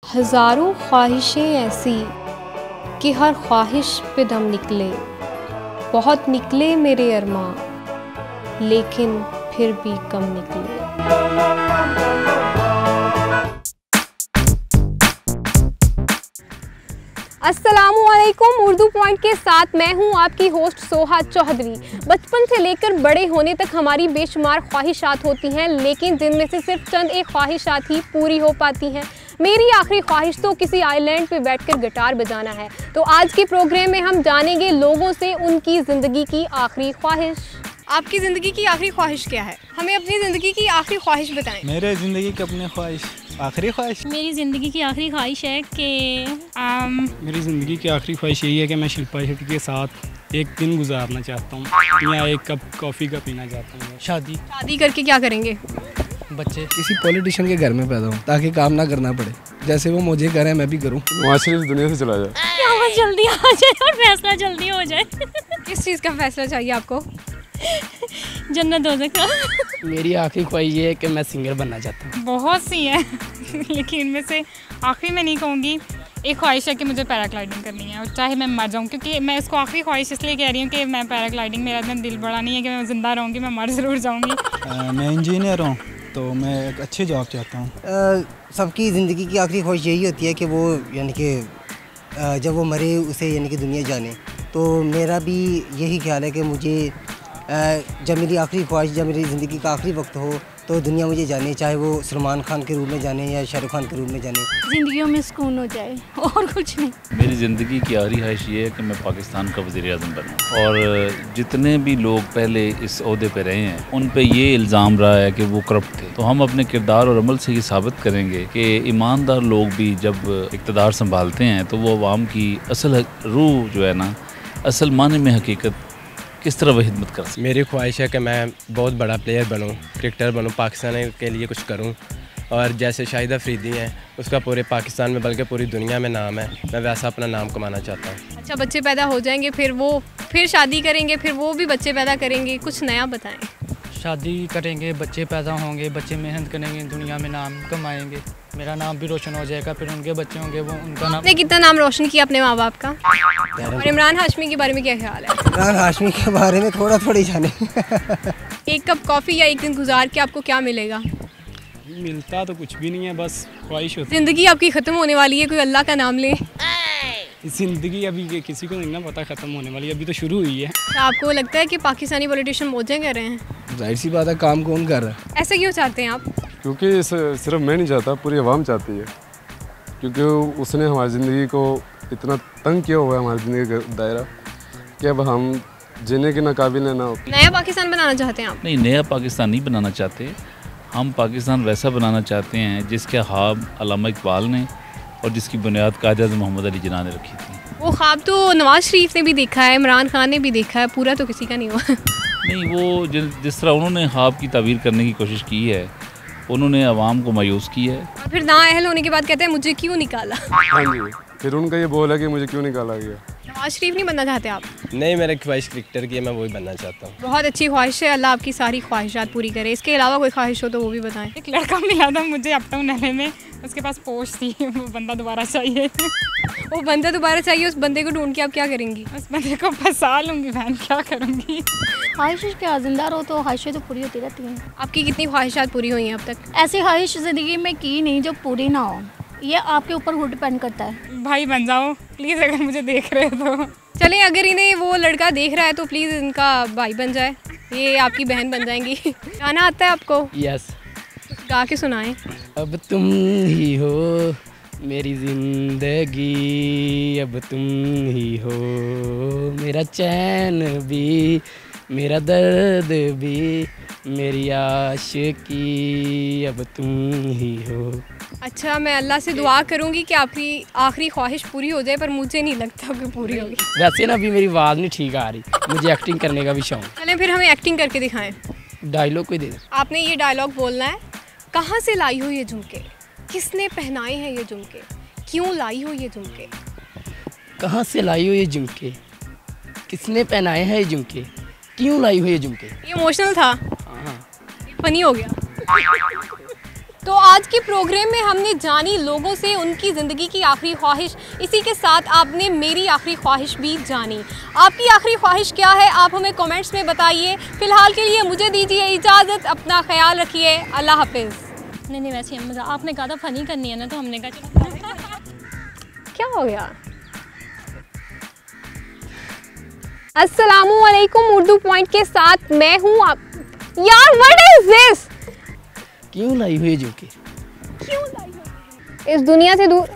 हज़ारों ख्वाहिशें ऐसी कि हर ख्वाहिश पे दम निकले। बहुत निकले मेरे अरमां, लेकिन फिर भी कम निकले। अस्सलामुअलैकुम। उर्दू पॉइंट के साथ मैं हूं आपकी होस्ट सोहा चौधरी। बचपन से लेकर बड़े होने तक हमारी बेशुमार ख्वाहिशात होती हैं, लेकिन जिनमें से सिर्फ चंद एक ख्वाहिशात ही पूरी हो पाती हैं। मेरी आखिरी ख्वाहिश तो किसी आइलैंड पे बैठकर गिटार बजाना है। तो आज के प्रोग्राम में हम जानेंगे लोगों से उनकी ज़िंदगी की आखिरी ख्वाहिश। आपकी ज़िंदगी की आखिरी ख्वाहिश क्या है? हमें अपनी ज़िंदगी की आखिरी ख्वाहिश बताएं। मेरे ज़िंदगी की अपनी ख्वाहिश आखिरी ख्वाहिश मेरी ज़िंदगी की आखिरी ख्वाहिश है कि मेरी ज़िंदगी की आखिरी ख्वाहिश यही है कि मैं शिल्पा शेट्टी के साथ एक दिन गुजारना चाहता हूँ या एक कप कॉफ़ी का पीना चाहता हूँ। शादी करके क्या करेंगे? बच्चे। किसी पॉलिटिशियन के घर में पैदा हूँ ताकि काम ना करना पड़े, जैसे वो मुझे करें मैं भी करूँ। माशरे इस दुनिया से चला जाए, क्या जल्दी आ जाए और फैसला जल्दी हो जाए। किस चीज़ का फैसला चाहिए आपको? जन्नत दोज़ख का। मेरी आखिरी ख्वाहिश ये है कि मैं सिंगर बनना चाहता हूँ। बहुत सी हैं लेकिन इनमें से आखिरी में नहीं कहूँगी। एक ख्वाहिश है कि मुझे पैराग्लाइडिंग करनी है, और चाहे मैं मर जाऊँ, क्योंकि मैं इसको आखिरी ख्वाहिश इसलिए कह रही हूँ कि मैं पैराग्लाइडिंग, मेरा इतना दिल बड़ा नहीं है कि मैं ज़िंदा रहूँगी, मैं मर ज़रूर जाऊँगी। मैं इंजीनियर हूँ तो मैं एक अच्छी जॉब चाहता हूँ। सबकी ज़िंदगी की आखिरी ख्वाहिश यही होती है कि वो यानी कि जब वो मरे उसे यानी कि दुनिया जाने। तो मेरा भी यही ख्याल है कि मुझे जब मेरी आखिरी ख्वाहिश, जब मेरी ज़िंदगी का आखिरी वक्त हो तो दुनिया मुझे जाने, चाहे वो सलमान खान के रूप में जाने या शाहरुख खान के रूप में जाने। ज़िंदगियों में सुकून हो जाए और कुछ नहीं। मेरी ज़िंदगी की आखिरी ख्वाहिश ये है कि मैं पाकिस्तान का वज़ीर-ए-आज़म बनूँ। और जितने भी लोग पहले इस ओहदे पे रहे हैं उन पे ये इल्ज़ाम रहा है कि वो करप्ट थे, तो हम अपने किरदार और अमल से ये साबित करेंगे कि ईमानदार लोग भी जब इक़्तिदार संभालते हैं तो वो अवाम की असल रूह जो है ना, असल माने में हकीकत किस तरह वह खिदमत कर सकते। मेरी ख्वाहिश है कि मैं बहुत बड़ा प्लेयर बनूं, क्रिकेटर बनूं, पाकिस्तान के लिए कुछ करूं, और जैसे शाहिद अफरीदी हैं उसका पूरे पाकिस्तान में बल्कि पूरी दुनिया में नाम है, मैं वैसा अपना नाम कमाना चाहता हूं। अच्छा, बच्चे पैदा हो जाएंगे, फिर शादी करेंगे, फिर वो भी बच्चे पैदा करेंगे, कुछ नया बताएं। शादी करेंगे, बच्चे पैदा होंगे, बच्चे मेहनत करेंगे, दुनिया में नाम कमाएंगे, मेरा नाम भी रोशन हो जाएगा, फिर उनके बच्चे होंगे, वो उनका नाम। आपने कितना नाम रोशन किया अपने माँ बाप का? और इमरान हाशमी के बारे में क्या ख्याल है? इमरान हाशमी के बारे में थोड़ा ही जाने। एक कप कॉफ़ी या एक दिन गुजार के आपको क्या मिलेगा? मिलता तो कुछ भी नहीं है, बस ख्वाहिश होती ज़िंदगी आपकी ख़त्म होने वाली है, कोई अल्लाह का नाम ले। है। ज़िंदगी अभी किसी को नहीं ना पता ख़त्म होने वाली है, अभी तो शुरू हुई है। तो आपको लगता है कि पाकिस्तानी पॉलिटिशियन मौजें कर रहे हैं? जाहिर सी बात है, काम कौन कर रहा है? ऐसा क्यों चाहते हैं आप? क्योंकि सिर्फ मैं नहीं चाहता, पूरी आवाम चाहती है, क्योंकि उसने हमारी ज़िंदगी को इतना तंग किया हुआ है, हमारी ज़िंदगी का दायरा, कि अब हम जीने के नाकाबिल ना हो। नया पाकिस्तान बनाना चाहते हैं आप? नहीं, नया पाकिस्तान नहीं बनाना चाहते। हम पाकिस्तान वैसा बनाना चाहते हैं जिसके ख्वाब अल्लामा इकबाल ने और जिसकी बुनियाद कायद-ए-आज़म मोहम्मद अली जिन्ना ने रखी थी। वो ख्वाब तो नवाज शरीफ ने भी देखा है, इमरान खान ने भी देखा है, पूरा तो किसी का नहीं हुआ। नहीं, वो जिस तरह उन्होंने ख्वाब की ताबीर करने की कोशिश की है, उन्होंने आवाम को मायूस किया है। और फिर नाअहल होने के बाद कहते हैं मुझे क्यों निकाला? हाँ जी, फिर उनका ये बोल है कि मुझे क्यों निकाला गया। नवाज शरीफ नहीं बनना चाहते आप? नहीं, मेरी ख्वाहिश क्रिकेटर की है, मैं वही बनना चाहता हूँ। बहुत अच्छी ख्वाहिश है, अल्लाह आपकी सारी ख्वाहिशात पूरी करे। इसके अलावा कोई ख्वाहिश हो तो वो भी बताएं। एक लड़का मिला था मुझे अपटाउन एलए में, उसके पास पोस्ट थी, वो बंदा दोबारा चाहिए। वो बंदा दोबारा चाहिए, उस बंदे को ढूंढ के आप क्या करेंगी? उस बंदे को फंसा लूँगी, बहन क्या करूँगी। ख्वाहिश क्या, जिंदा रहो तो ख्वाहिशें तो पूरी होती रहती हैं। आपकी कितनी ख्वाहिशात पूरी हुई हैं अब तक? ऐसी ख्वाहिश ज़िंदगी में की नहीं जो पूरी ना हो, ये आपके ऊपर डिपेंड करता है। भाई बन जाओ प्लीज़, अगर मुझे देख रहे हो तो। चलें, अगर इन्हें वो लड़का देख रहा है तो प्लीज़ इनका भाई बन जाए, ये आपकी बहन बन जाएंगी। गाना आता है आपको? यस। गा के सुनाएं। अब तुम ही हो मेरी ज़िंदगी, अब तुम ही हो मेरा चैन भी, मेरा दर्द भी, मेरी आशिकी, अब तुम ही हो। अच्छा, मैं अल्लाह से दुआ करूंगी कि आपकी आखिरी ख्वाहिश पूरी हो जाए, पर मुझे नहीं लगता कि पूरी होगी। वैसे ना अभी मेरी आवाज़ नहीं ठीक आ रही, मुझे एक्टिंग करने का भी शौक। चलें फिर हमें एक्टिंग करके दिखाएं। डायलॉग कोई दे। आपने ये डायलॉग बोलना है। कहाँ से लाई हो ये झुमके, किसने पहनाए हैं ये झुमके, क्यों लाई हो ये झुमके? कहाँ से लाई हो ये झुमके, किसने पहनाए हैं ये झुमके, क्यों लाई हो ये झुमके? ये इमोशनल था, हाँ, फनी हो गया। तो आज के प्रोग्राम में हमने जानी लोगों से उनकी ज़िंदगी की आखिरी ख्वाहिश। इसी के साथ आपने मेरी आखिरी ख्वाहिश भी जानी। आपकी आखिरी ख्वाहिश क्या है आप हमें कमेंट्स में बताइए। फ़िलहाल के लिए मुझे दीजिए इजाज़त, अपना ख्याल रखिए, अल्लाह हाफिज़। नहीं वैसे ही मज़ा, आपने कहा था फ़नी करनी है ना, तो हमने कहा क्या हो गया। अस्सलामु अलैकुम उर्दू पॉइंट के साथ मैं हूँ आप। यार व्हाट इज दिस? क्यों लाई हुई जो कि इस दुनिया से दूर